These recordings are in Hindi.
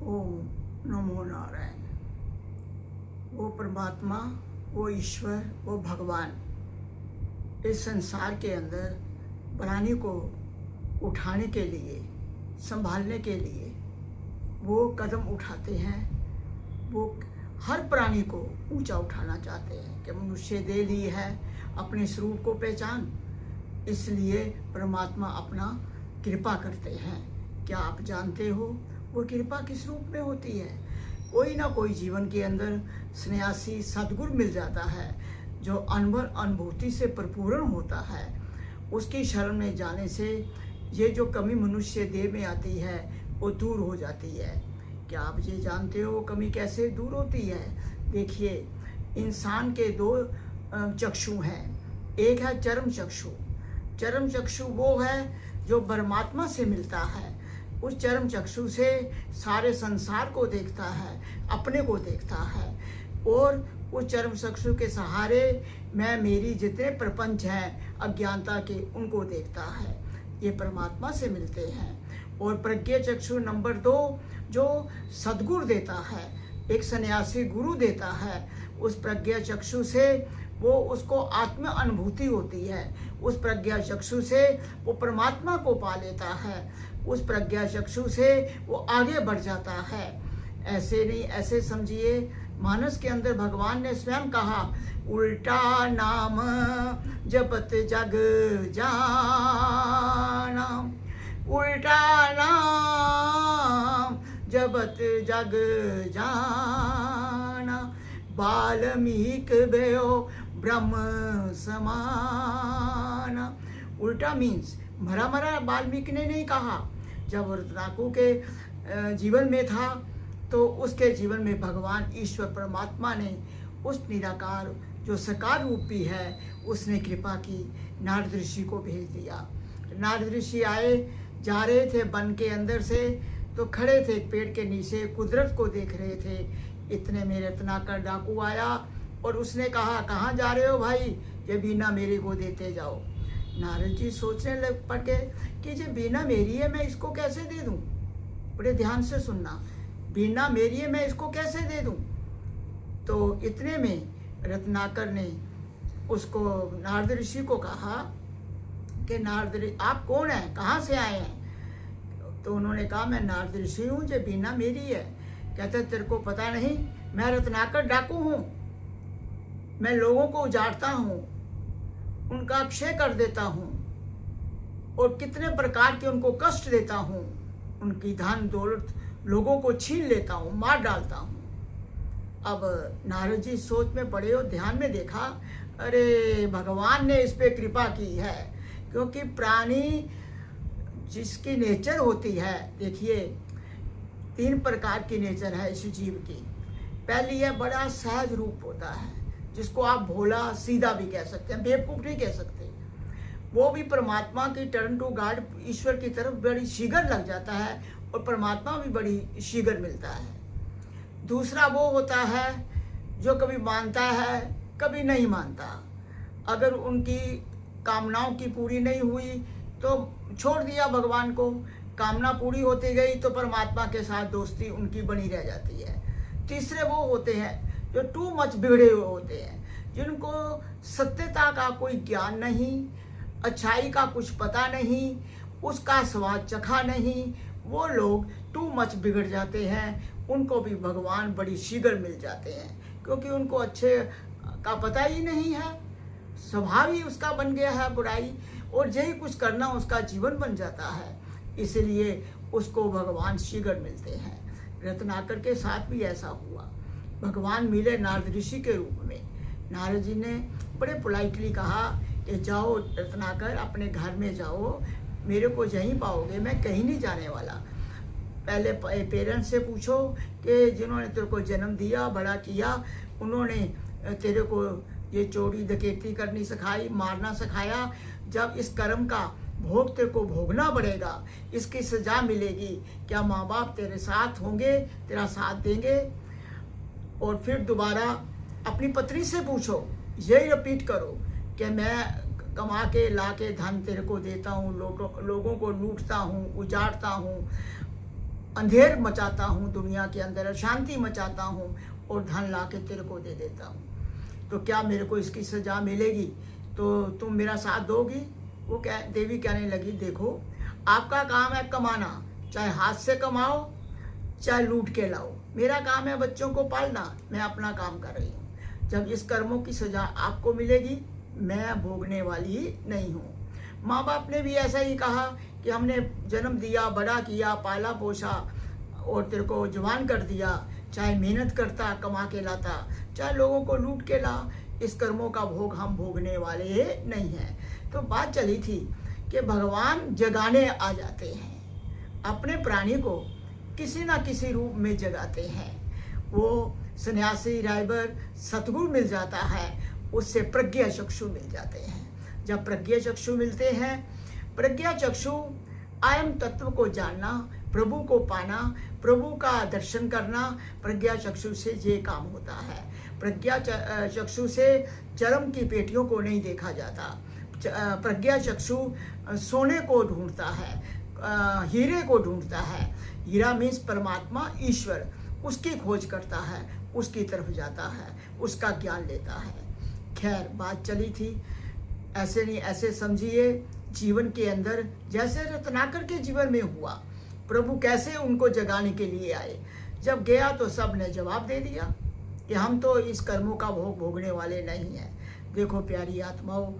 ओम नमो नारायण। वो परमात्मा, वो ईश्वर, वो भगवान इस संसार के अंदर प्राणी को उठाने के लिए, संभालने के लिए वो कदम उठाते हैं। वो हर प्राणी को ऊंचा उठाना चाहते हैं कि मनुष्य दे ली है अपने स्वरूप को पहचान, इसलिए परमात्मा अपना कृपा करते हैं। क्या आप जानते हो वो कृपा किस रूप में होती है? कोई ना कोई जीवन के अंदर सन्यासी सद्गुरु मिल जाता है जो अनुभूति से परिपूर्ण होता है। उसकी शरण में जाने से ये जो कमी मनुष्य देह में आती है वो दूर हो जाती है। क्या आप ये जानते हो वो कमी कैसे दूर होती है? देखिए, इंसान के दो चक्षु हैं। एक है चरम चक्षु। चरम चक्षु वो है जो परमात्मा से मिलता है। उस चरम चक्षु से सारे संसार को देखता है, अपने को देखता है, और उस चरम चक्षु के सहारे मैं मेरी जितने प्रपंच हैं अज्ञानता के उनको देखता है। ये परमात्मा से मिलते हैं। और प्रज्ञा चक्षु नंबर 2 जो सद्गुरु देता है, एक सन्यासी गुरु देता है। उस प्रज्ञा चक्षु से वो उसको आत्म अनुभूति होती है। उस प्रज्ञा चक्षु से वो परमात्मा को पा लेता है। उस प्रज्ञा चक्षु से वो आगे बढ़ जाता है। ऐसे नहीं, ऐसे समझिए, मानस के अंदर भगवान ने स्वयं कहा, उल्टा नाम जपत जग जाना, उल्टा नाम जपत जग जाना, बाल्मीक भयो ब्रह्म समाना। उल्टा मीन्स मरा मरा वाल्मीकि ने नहीं कहा। जब रत्नाकू के जीवन में था तो उसके जीवन में भगवान ईश्वर परमात्मा ने उस निराकार जो सकार रूपी है उसने कृपा की, नारद ऋषि को भेज दिया। नारद ऋषि आए, जा रहे थे वन के अंदर से, तो खड़े थे पेड़ के नीचे, कुदरत को देख रहे थे। इतने में रत्नाकर डाकू आया और उसने कहा, कहाँ जा रहे हो भाई? ये बीना मेरे को देते जाओ। नारद जी सोचने लग पड़े कि ये बीना मेरी है, मैं इसको कैसे दे दूं? बड़े ध्यान से सुनना, बीना मेरी है, मैं इसको कैसे दे दूं? तो इतने में रत्नाकर ने उसको नारद ऋषि को कहा कि नारद आप कौन हैं, कहाँ से आए हैं? तो उन्होंने कहा, मैं नारद ऋषि हूँ, ये बीना मेरी है। कहते तेरे को पता नहीं, मैं रत्नाकर डाकू हूँ, मैं लोगों को उजाड़ता हूँ, उनका क्षय कर देता हूँ और कितने प्रकार के उनको कष्ट देता हूँ, उनकी धन दौलत लोगों को छीन लेता हूँ, मार डालता हूँ। अब नारद जी सोच में पड़े और ध्यान में देखा, अरे भगवान ने इस पे कृपा की है। क्योंकि प्राणी जिसकी नेचर होती है, देखिए 3 प्रकार की नेचर है इस जीव की। पहली है बड़ा सहज रूप होता है, जिसको आप भोला सीधा भी कह सकते हैं, बेवकूफ नहीं कह सकते। वो भी परमात्मा की टर्न टू गॉड, ईश्वर की तरफ बड़ी शीघ्र लग जाता है और परमात्मा भी बड़ी शीघ्र मिलता है। दूसरा वो होता है जो कभी मानता है कभी नहीं मानता। अगर उनकी कामनाओं की पूरी नहीं हुई तो छोड़ दिया भगवान को, कामना पूरी होती गई तो परमात्मा के साथ दोस्ती उनकी बनी रह जाती है। तीसरे वो होते हैं जो टू मच बिगड़े हुए होते हैं, जिनको सत्यता का कोई ज्ञान नहीं, अच्छाई का कुछ पता नहीं, उसका स्वाद चखा नहीं। वो लोग टू मच बिगड़ जाते हैं, उनको भी भगवान बड़ी शीघ्र मिल जाते हैं, क्योंकि उनको अच्छे का पता ही नहीं है, स्वभाव ही उसका बन गया है बुराई, और यही कुछ करना उसका जीवन बन जाता है, इसलिए उसको भगवान शीघ्र मिलते हैं। रत्नाकर के साथ भी ऐसा हुआ। भगवान मिले नारद ऋषि के रूप में। नारद जी ने बड़े पोलाइटली कहा कि जाओ रत्नाकर, अपने घर में जाओ, मेरे को यहीं पाओगे, मैं कहीं नहीं जाने वाला। पहले पेरेंट्स से पूछो कि जिन्होंने तेरे को जन्म दिया, बड़ा किया, उन्होंने तेरे को ये चोरी डकैती करनी सिखाई, मारना सिखाया। जब इस कर्म का भोग तेरे को भोगना पड़ेगा, इसकी सजा मिलेगी, क्या माँ बाप तेरे साथ होंगे, तेरा साथ देंगे? और फिर दोबारा अपनी पत्नी से पूछो, यही रिपीट करो कि मैं कमा के ला के धन तेरे को देता हूँ, लोगों को लूटता हूँ, उजाड़ता हूँ, अंधेर मचाता हूँ दुनिया के अंदर, अशांति मचाता हूँ और धन ला के तेरे को दे देता हूँ, तो क्या मेरे को इसकी सज़ा मिलेगी? तो तुम मेरा साथ दोगी? वो देवी कहने लगी, देखो आपका काम है कमाना, चाहे हाथ से कमाओ चाहे लूट के लाओ, मेरा काम है बच्चों को पालना, मैं अपना काम कर रही हूँ। जब इस कर्मों की सज़ा आपको मिलेगी, मैं भोगने वाली ही नहीं हूँ। माँ बाप ने भी ऐसा ही कहा कि हमने जन्म दिया, बड़ा किया, पाला पोसा और तेरे को जवान कर दिया, चाहे मेहनत करता, कमा के लाता, चाहे लोगों को लूट के ला, इस कर्मों का भोग हम भोगने वाले नहीं हैं। तो बात चली थी कि भगवान जगाने आ जाते हैं, अपने प्राणी को किसी ना किसी रूप में जगाते हैं। वो सन्यासी रायबर सतगुरु मिल जाता है, उससे प्रज्ञा चक्षु मिल जाते हैं। जब प्रज्ञा चक्षु मिलते हैं, प्रज्ञा चक्षु अयम तत्व को जानना, प्रभु को पाना, प्रभु का दर्शन करना, प्रज्ञा चक्षु से ये काम होता है। प्रज्ञा चक्षु से चरम की पेटियों को नहीं देखा जाता। प्रज्ञा चक्षु सोने को ढूंढता है, हीरे को ढूंढता है। हीरा मीन्स परमात्मा, ईश्वर, उसकी खोज करता है, उसकी तरफ जाता है, उसका ज्ञान लेता है। खैर बात चली थी, ऐसे नहीं ऐसे समझिए जीवन के अंदर जैसे रत्नाकर के जीवन में हुआ, प्रभु कैसे उनको जगाने के लिए आए। जब गया तो सब ने जवाब दे दिया कि हम तो इस कर्मों का भोग भोगने वाले नहीं हैं। देखो प्यारी आत्माओं,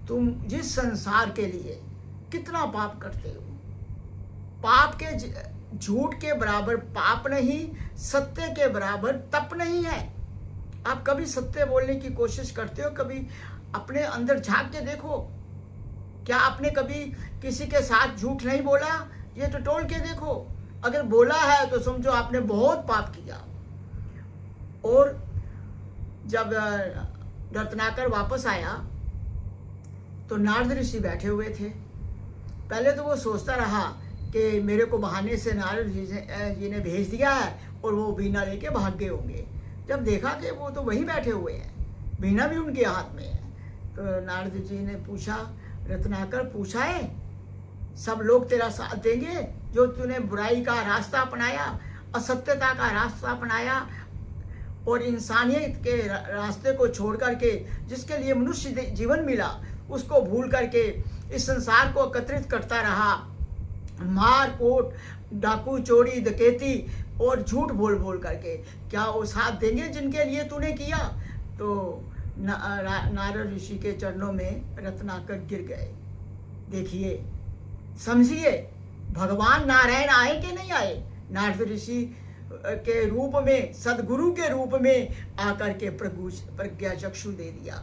तुम जिस संसार के लिए कितना पाप करते हो, पाप के झूठ के बराबर पाप नहीं, सत्य के बराबर तप नहीं है। आप कभी सत्य बोलने की कोशिश करते हो? कभी अपने अंदर झांक के देखो, क्या आपने कभी किसी के साथ झूठ नहीं बोला? ये तो टोल के देखो, अगर बोला है तो समझो आपने बहुत पाप किया। और जब रत्नाकर वापस आया तो नारद ऋषि बैठे हुए थे। पहले तो वो सोचता रहा कि मेरे को बहाने से नारद जी ने भेज दिया है और वो वीणा लेके भाग गए होंगे। जब देखा कि वो तो वहीं बैठे हुए हैं, वीणा भी उनके हाथ में है, तो नारद जी ने पूछा, रत्नाकर पूछा है सब लोग तेरा साथ देंगे जो तूने बुराई का रास्ता अपनाया, असत्यता का रास्ता अपनाया और इंसानियत के रास्ते को छोड़ करके जिसके लिए मनुष्य जीवन मिला उसको भूल करके इस संसार को एकत्रित करता रहा, मार कोट, डाकू, चोरी, डकैती और झूठ बोल बोल करके, क्या वो साथ देंगे जिनके लिए तूने किया? तो नारद ऋषि के चरणों में रत्नाकर गिर गए। देखिए, समझिए, भगवान नारायण आए कि नहीं आए? नारद ऋषि के रूप में, सदगुरु के रूप में आकर के प्रज्ञा चक्षु दे दिया।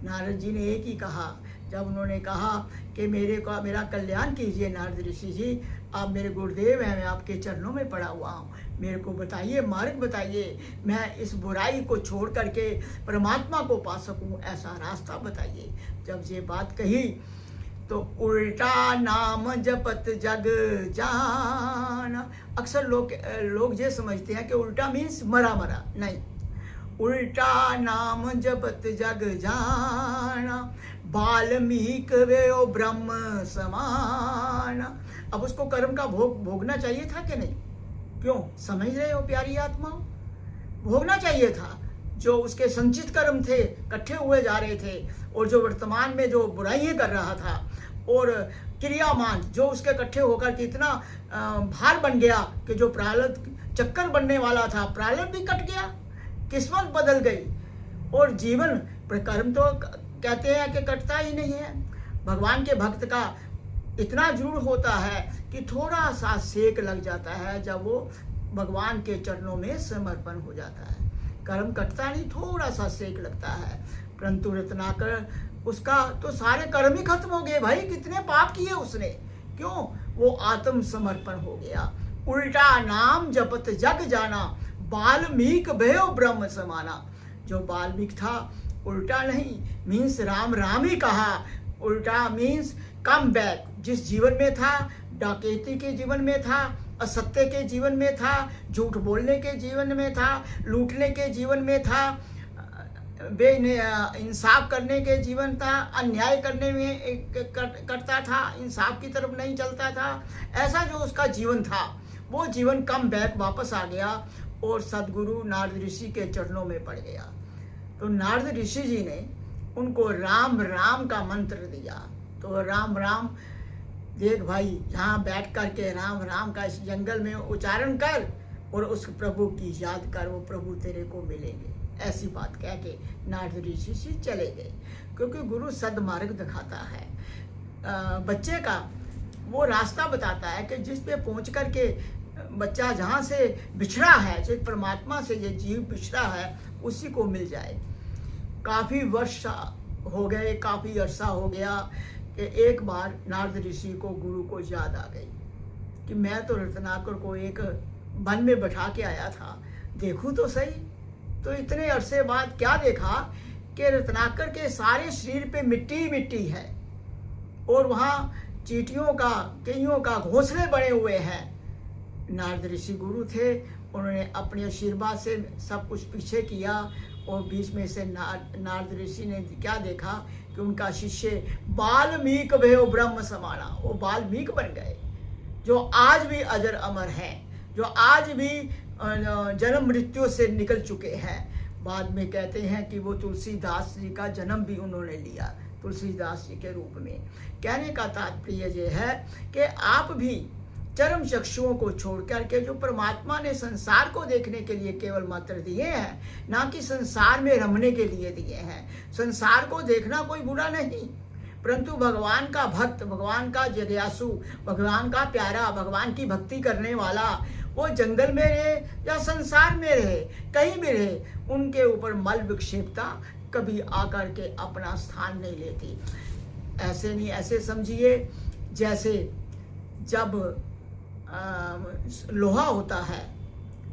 नारद जी ने एक ही कहा, जब उन्होंने कहा कि मेरा कल्याण कीजिए नारद ऋषि जी, आप मेरे गुरुदेव हैं, मैं आपके चरणों में पड़ा हुआ हूँ, मेरे को बताइए, मार्ग बताइए, मैं इस बुराई को छोड़ करके परमात्मा को पा सकूँ, ऐसा रास्ता बताइए। जब ये बात कही तो उल्टा नाम जपत जग जान। अक्सर लोग ये समझते हैं कि उल्टा मीन्स मरा मरा, नहीं, उल्टा नाम जपत जग जान, वाल्मीक वेयो ब्रह्म समान। अब उसको कर्म का भोगना चाहिए था कि नहीं? क्यों? समझ रहे हो प्यारी आत्माओं? भोगना चाहिए था। जो उसके संचित कर्म थे, इकट्ठे हुए जा रहे थे, और जो वर्तमान में जो बुराइयां कर रहा था, और क्रियामान जो उसके इकट्ठे होकर के इतना भार बन गया कि जो प्रारब्ध चक्कर बनने वाला था, प्रारब्ध भी कट गया, किस्मत बदल गई, और जीवन कर्म तो कहते हैं कि कटता ही नहीं है। भगवान के भक्त का इतना जरूर होता है कि थोड़ा सा सेक लग जाता है जब वो भगवान के चरणों में समर्पण हो जाता है। कर्म कटता नहीं, थोड़ा सा सेक लगता है। परंतु रत्नाकर, उसका तो सारे कर्म ही खत्म हो गए भाई, कितने पाप किए उसने, क्यों? वो आत्म समर्पण हो गया। उल्टा नाम जपत जग जाना, वाल्मीक भयो ब्रह्म समाना। जो वाल्मीक था, उल्टा नहीं मीन्स राम राम ही कहा, उल्टा मीन्स कम बैक। जिस जीवन में था, डकैती के जीवन में था, असत्य के जीवन में था, झूठ बोलने के जीवन में था, लूटने के जीवन में था, इंसाफ करने के जीवन था, अन्याय करने में करता था, इंसाफ की तरफ नहीं चलता था, ऐसा जो उसका जीवन था वो जीवन कम बैक वापस आ गया और सदगुरु नारद ऋषि के चरणों में पड़ गया। तो नारद ऋषि जी ने उनको राम राम का मंत्र दिया। तो राम राम देख भाई, यहाँ बैठ कर के राम राम का इस जंगल में उच्चारण कर और उस प्रभु की याद कर, वो प्रभु तेरे को मिलेंगे। ऐसी बात कह के नारद ऋषि से चले गए, क्योंकि गुरु सदमार्ग दिखाता है। बच्चे का वो रास्ता बताता है कि जिस पे पहुँच कर के बच्चा जहाँ से बिछड़ा है, जिस परमात्मा से ये जीव बिछड़ा है, उसी को मिल जाए। काफ़ी वर्ष हो गए, काफ़ी अरसा हो गया कि एक बार नारद ऋषि को गुरु को याद आ गई कि मैं तो रत्नाकर को एक वन में बैठा के आया था, देखूं तो सही। तो इतने अरसे बाद क्या देखा कि रत्नाकर के सारे शरीर पे मिट्टी ही मिट्टी है और वहाँ चींटियों का, कईयों का घोंसले बने हुए हैं। नारद ऋषि गुरु थे, उन्होंने अपने आशीर्वाद से सब कुछ पीछे किया और बीच में से नारद ऋषि ने क्या देखा कि उनका शिष्य वाल्मीक भयो ब्रह्म समाना, वो वाल्मीक बन गए, जो आज भी अजर अमर हैं, जो आज भी जन्म मृत्यु से निकल चुके हैं। बाद में कहते हैं कि वो तुलसीदास जी का जन्म भी उन्होंने लिया, तुलसीदास जी के रूप में। कहने का तात्पर्य ये है कि आप भी चरम चक्षुओं को छोड़ करके जो परमात्मा ने संसार को देखने के लिए केवल मात्र दिए हैं, ना कि संसार में रमने के लिए दिए हैं। संसार को देखना कोई बुरा नहीं, परंतु भगवान का भक्त, भगवान का जिज्ञासु, भगवान का प्यारा, भगवान की भक्ति करने वाला, वो जंगल में रहे या संसार में रहे, कहीं भी रहे, उनके ऊपर मल विक्षेपता कभी आकर के अपना स्थान नहीं लेती। ऐसे नहीं, ऐसे समझिए जैसे जब लोहा होता है,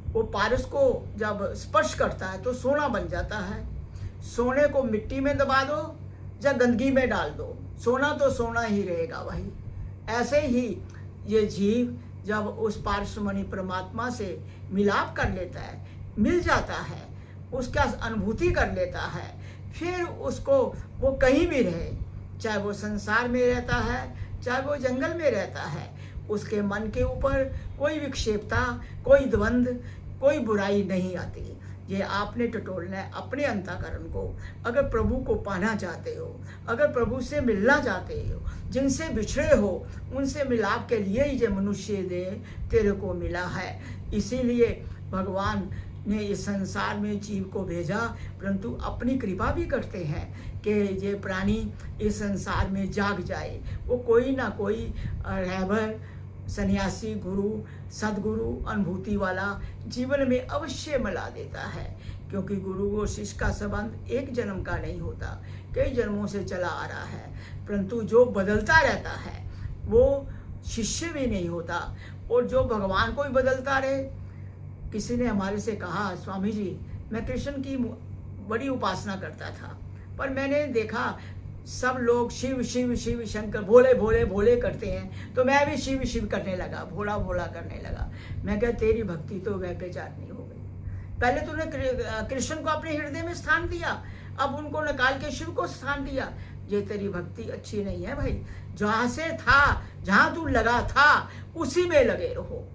वो पारस को जब स्पर्श करता है तो सोना बन जाता है। सोने को मिट्टी में दबा दो या गंदगी में डाल दो, सोना तो सोना ही रहेगा भाई। ऐसे ही ये जीव जब उस पारसमणि परमात्मा से मिलाप कर लेता है, मिल जाता है, उसका अनुभूति कर लेता है, फिर उसको वो कहीं भी रहे, चाहे वो संसार में रहता है, चाहे वो जंगल में रहता है, उसके मन के ऊपर कोई विक्षेपता, कोई द्वंद, कोई बुराई नहीं आती। ये आपने टटोलना है अपने अंतःकरण को। अगर प्रभु को पाना चाहते हो, अगर प्रभु से मिलना चाहते हो, जिनसे बिछड़े हो उनसे मिलाप के लिए ही ये मनुष्य देह तेरे को मिला है। इसीलिए भगवान ने इस संसार में जीव को भेजा, परंतु अपनी कृपा भी करते हैं कि ये प्राणी इस संसार में जाग जाए। वो कोई ना कोई रहबर, सन्यासी, गुरु, सदगुरु, अनुभूति वाला जीवन में अवश्य मिला देता है, क्योंकि गुरु और शिष्य का संबंध एक जन्म का नहीं होता, कई जन्मों से चला आ रहा है। परंतु जो बदलता रहता है वो शिष्य भी नहीं होता, और जो भगवान को ही बदलता रहे। किसी ने हमारे से कहा, स्वामी जी मैं कृष्ण की बड़ी उपासना करता था, पर मैंने देखा सब लोग शिव शिव शिव शंकर भोले भोले भोले करते हैं, तो मैं भी शिव शिव करने लगा, भोला भोला करने लगा। मैं कहा तेरी भक्ति तो व्यभिचारिणी हो गई। पहले तूने कृष्ण को अपने हृदय में स्थान दिया, अब उनको निकाल के शिव को स्थान दिया। ये तेरी भक्ति अच्छी नहीं है भाई। जहाँ से था, जहाँ तू लगा था उसी में लगे रहो।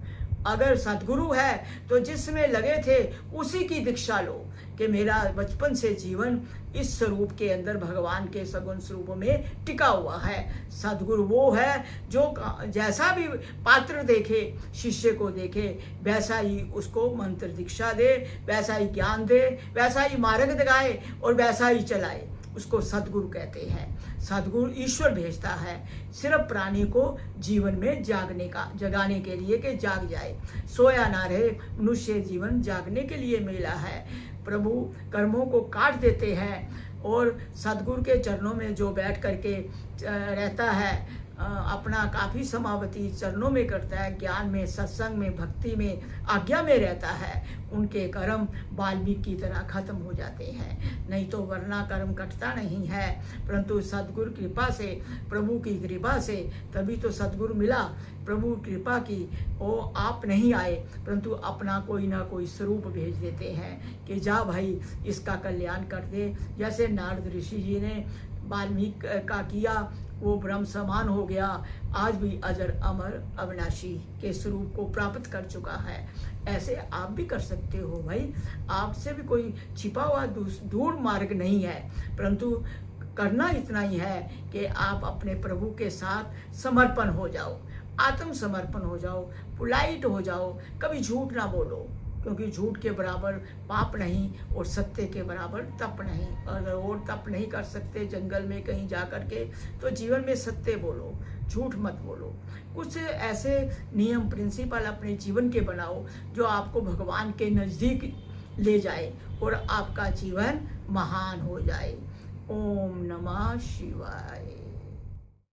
अगर सदगुरु है तो जिसमें लगे थे उसी की दीक्षा लो कि मेरा बचपन से जीवन इस स्वरूप के अंदर भगवान के सगुण स्वरूप में टिका हुआ है। सदगुरु वो है जो जैसा भी पात्र देखे, शिष्य को देखे, वैसा ही उसको मंत्र दीक्षा दे, वैसा ही ज्ञान दे, वैसा ही मार्ग दिखाए और वैसा ही चलाए। उसको सदगुरु कहते हैं। सदगुरु ईश्वर भेजता है सिर्फ प्राणी को जीवन में जगाने के लिए कि जाग जाए, सोया ना रहे। मनुष्य जीवन जागने के लिए मिला है। प्रभु कर्मों को काट देते हैं और सदगुरु के चरणों में जो बैठ करके रहता है, अपना काफ़ी समावती चरणों में करता है, ज्ञान में, सत्संग में, भक्ति में, आज्ञा में रहता है, उनके कर्म वाल्मीकि की तरह खत्म हो जाते हैं। नहीं तो वरना कर्म कटता नहीं है, परंतु सदगुरु कृपा से, प्रभु की कृपा से तभी तो सदगुरु मिला। प्रभु कृपा की वो आप नहीं आए, परंतु अपना कोई ना कोई स्वरूप भेज देते हैं कि जा भाई इसका कल्याण कर दे। जैसे नारद ऋषि जी ने वाल्मीकि का किया, वो ब्रह्म समान हो गया, आज भी अजर अमर अविनाशी के स्वरूप को प्राप्त कर चुका है। ऐसे आप भी कर सकते हो भाई, आपसे भी कोई छिपा हुआ दूर मार्ग नहीं है, परंतु करना इतना ही है कि आप अपने प्रभु के साथ समर्पण हो जाओ, आत्म समर्पण हो जाओ, पोलाइट हो जाओ, कभी झूठ ना बोलो, क्योंकि झूठ के बराबर पाप नहीं और सत्य के बराबर तप नहीं। अगर और तप नहीं कर सकते जंगल में कहीं जा कर के, तो जीवन में सत्य बोलो, झूठ मत बोलो। कुछ ऐसे नियम प्रिंसिपल अपने जीवन के बनाओ जो आपको भगवान के नज़दीक ले जाए और आपका जीवन महान हो जाए। ओम नमः शिवाय।